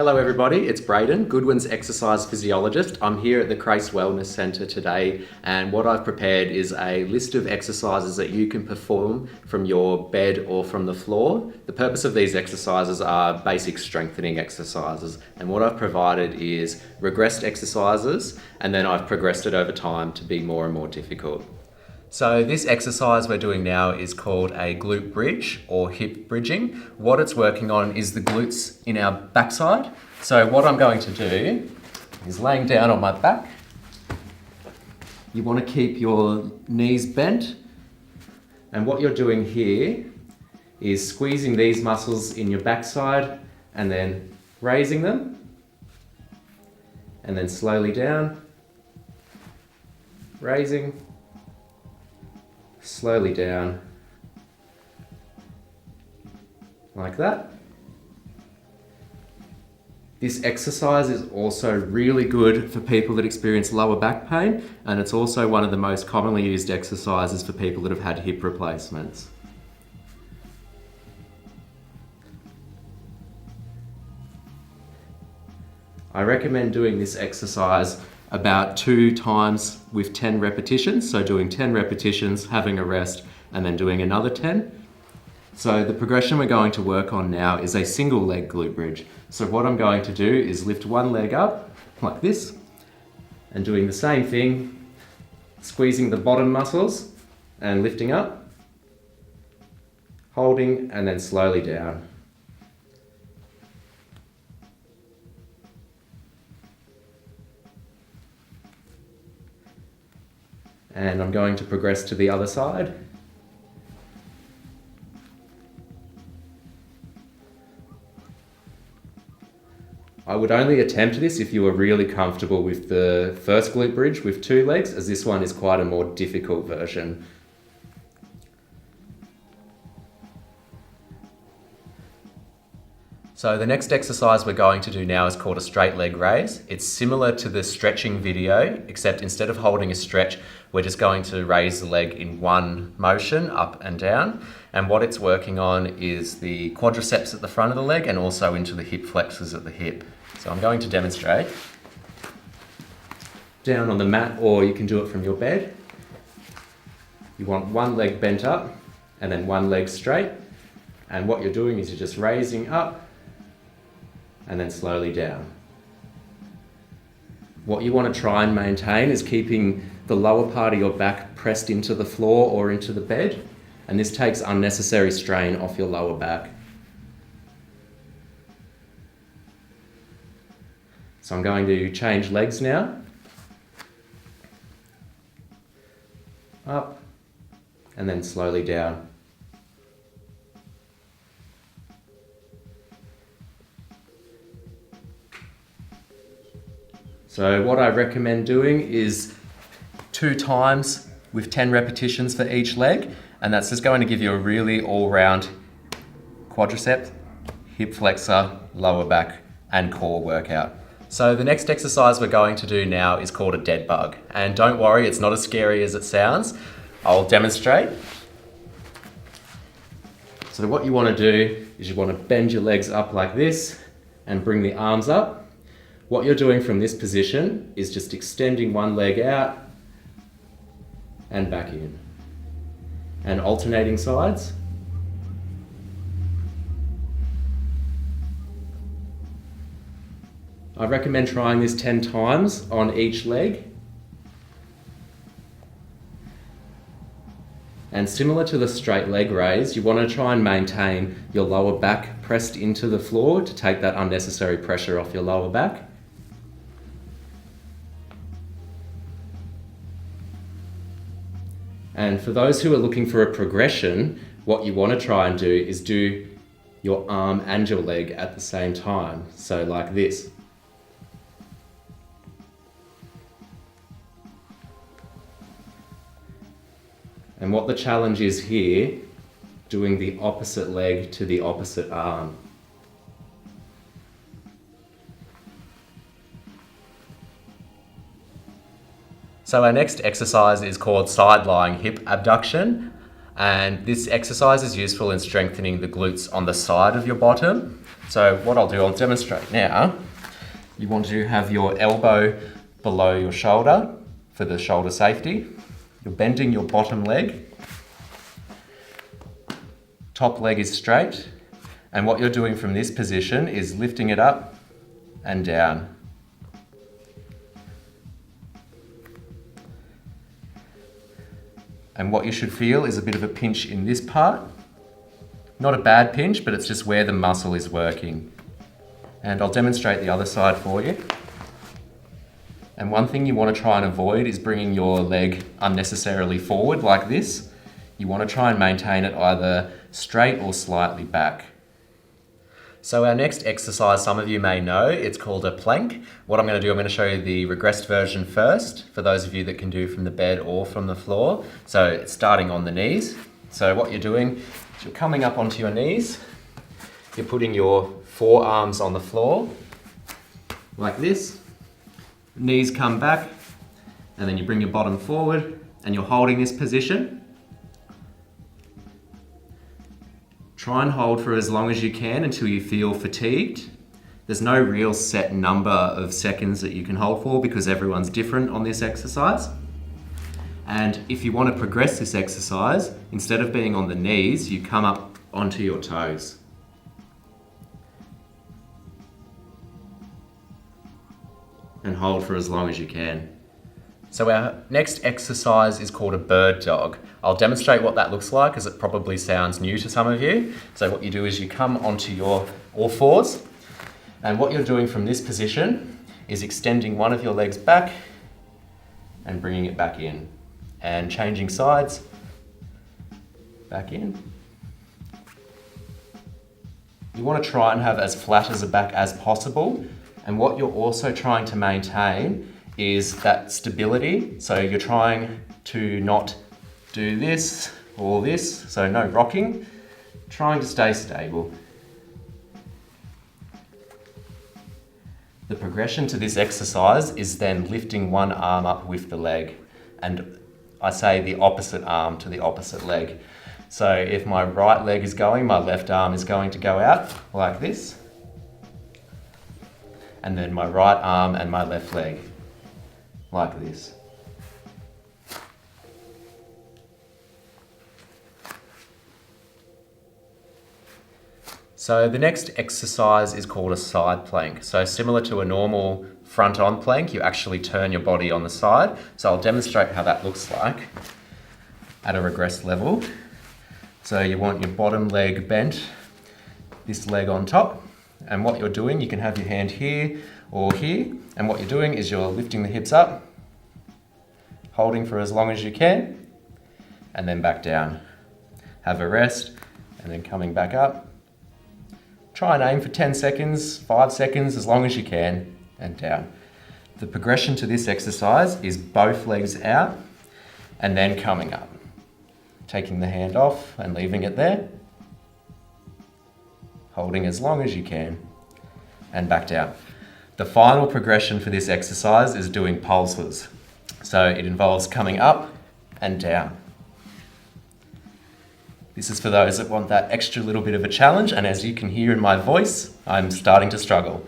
Hello everybody, it's Brayden, Goodwin's exercise physiologist. I'm here at the Crace Wellness Centre today, and what I've prepared is a list of exercises that you can perform from your bed or from the floor. The purpose of these exercises are basic strengthening exercises, and what I've provided is regressed exercises, and then I've progressed it over time to be more and more difficult. So this exercise we're doing now is called a glute bridge or hip bridging. What it's working on is the glutes in our backside. So what I'm going to do is laying down on my back. You want to keep your knees bent. And what you're doing here is squeezing these muscles in your backside and then raising them. And then slowly down, raising, slowly down, like that. This exercise is also really good for people that experience lower back pain, and it's also one of the most commonly used exercises for people that have had hip replacements. I recommend doing this exercise about 2 times with 10 repetitions. So doing 10 repetitions, having a rest, and then doing another 10. So the progression we're going to work on now is a single leg glute bridge. So what I'm going to do is lift one leg up like this, and doing the same thing, squeezing the bottom muscles and lifting up, holding, and then slowly down. And I'm going to progress to the other side. I would only attempt this if you were really comfortable with the first glute bridge with 2 legs, as this one is quite a more difficult version. So the next exercise we're going to do now is called a straight leg raise. It's similar to the stretching video, except instead of holding a stretch, we're just going to raise the leg in one motion, up and down. And what it's working on is the quadriceps at the front of the leg and also into the hip flexors at the hip. So I'm going to demonstrate. Down on the mat, or you can do it from your bed. You want one leg bent up and then one leg straight. And what you're doing is you're just raising up and then slowly down. What you want to try and maintain is keeping the lower part of your back pressed into the floor or into the bed, and this takes unnecessary strain off your lower back. So I'm going to change legs now. Up, and then slowly down. So what I recommend doing is 2 times with 10 repetitions for each leg, and that's just going to give you a really all-round quadricep, hip flexor, lower back, and core workout. So the next exercise we're going to do now is called a dead bug. And don't worry, it's not as scary as it sounds. I'll demonstrate. So what you want to do is you want to bend your legs up like this and bring the arms up. What you're doing from this position is just extending one leg out and back in, and alternating sides. I recommend trying this 10 times on each leg. And similar to the straight leg raise, you want to try and maintain your lower back pressed into the floor to take that unnecessary pressure off your lower back. And for those who are looking for a progression, what you want to try and do is do your arm and your leg at the same time. So like this. And what the challenge is here, doing the opposite leg to the opposite arm. So our next exercise is called side lying hip abduction. And this exercise is useful in strengthening the glutes on the side of your bottom. So what I'll demonstrate now. You want to have your elbow below your shoulder for the shoulder safety. You're bending your bottom leg. Top leg is straight. And what you're doing from this position is lifting it up and down. And what you should feel is a bit of a pinch in this part. Not a bad pinch, but it's just where the muscle is working. And I'll demonstrate the other side for you. And one thing you want to try and avoid is bringing your leg unnecessarily forward like this. You want to try and maintain it either straight or slightly back. So our next exercise, some of you may know, it's called a plank. What I'm going to do, I'm going to show you the regressed version first, for those of you that can do from the bed or from the floor. So it's starting on the knees. So what you're doing is you're coming up onto your knees. You're putting your forearms on the floor, like this. Knees come back, and then you bring your bottom forward, and you're holding this position. Try and hold for as long as you can until you feel fatigued. There's no real set number of seconds that you can hold for because everyone's different on this exercise. And if you want to progress this exercise, instead of being on the knees, you come up onto your toes. And hold for as long as you can. So our next exercise is called a bird dog. I'll demonstrate what that looks like as it probably sounds new to some of you. So what you do is you come onto your all fours, and what you're doing from this position is extending one of your legs back and bringing it back in, and changing sides, back in. You want to try and have as flat as a back as possible, and what you're also trying to maintain is that stability. So you're trying to not do this or this, so no rocking, trying to stay stable. The progression to this exercise is then lifting one arm up with the leg, and I say the opposite arm to the opposite leg. So if my right leg is going, my left arm is going to go out like this, and then my right arm and my left leg like this. So the next exercise is called a side plank. So similar to a normal front-on plank, you actually turn your body on the side. So I'll demonstrate how that looks like at a regressed level. So you want your bottom leg bent, this leg on top, and what you're doing, you can have your hand here or here, and what you're doing is you're lifting the hips up, holding for as long as you can, and then back down. Have a rest, and then coming back up. Try and aim for 10 seconds, 5 seconds, as long as you can, and down. The progression to this exercise is both legs out, and then coming up. Taking the hand off and leaving it there. Holding as long as you can, and back down. The final progression for this exercise is doing pulses. So it involves coming up and down. This is for those that want that extra little bit of a challenge, and as you can hear in my voice, I'm starting to struggle.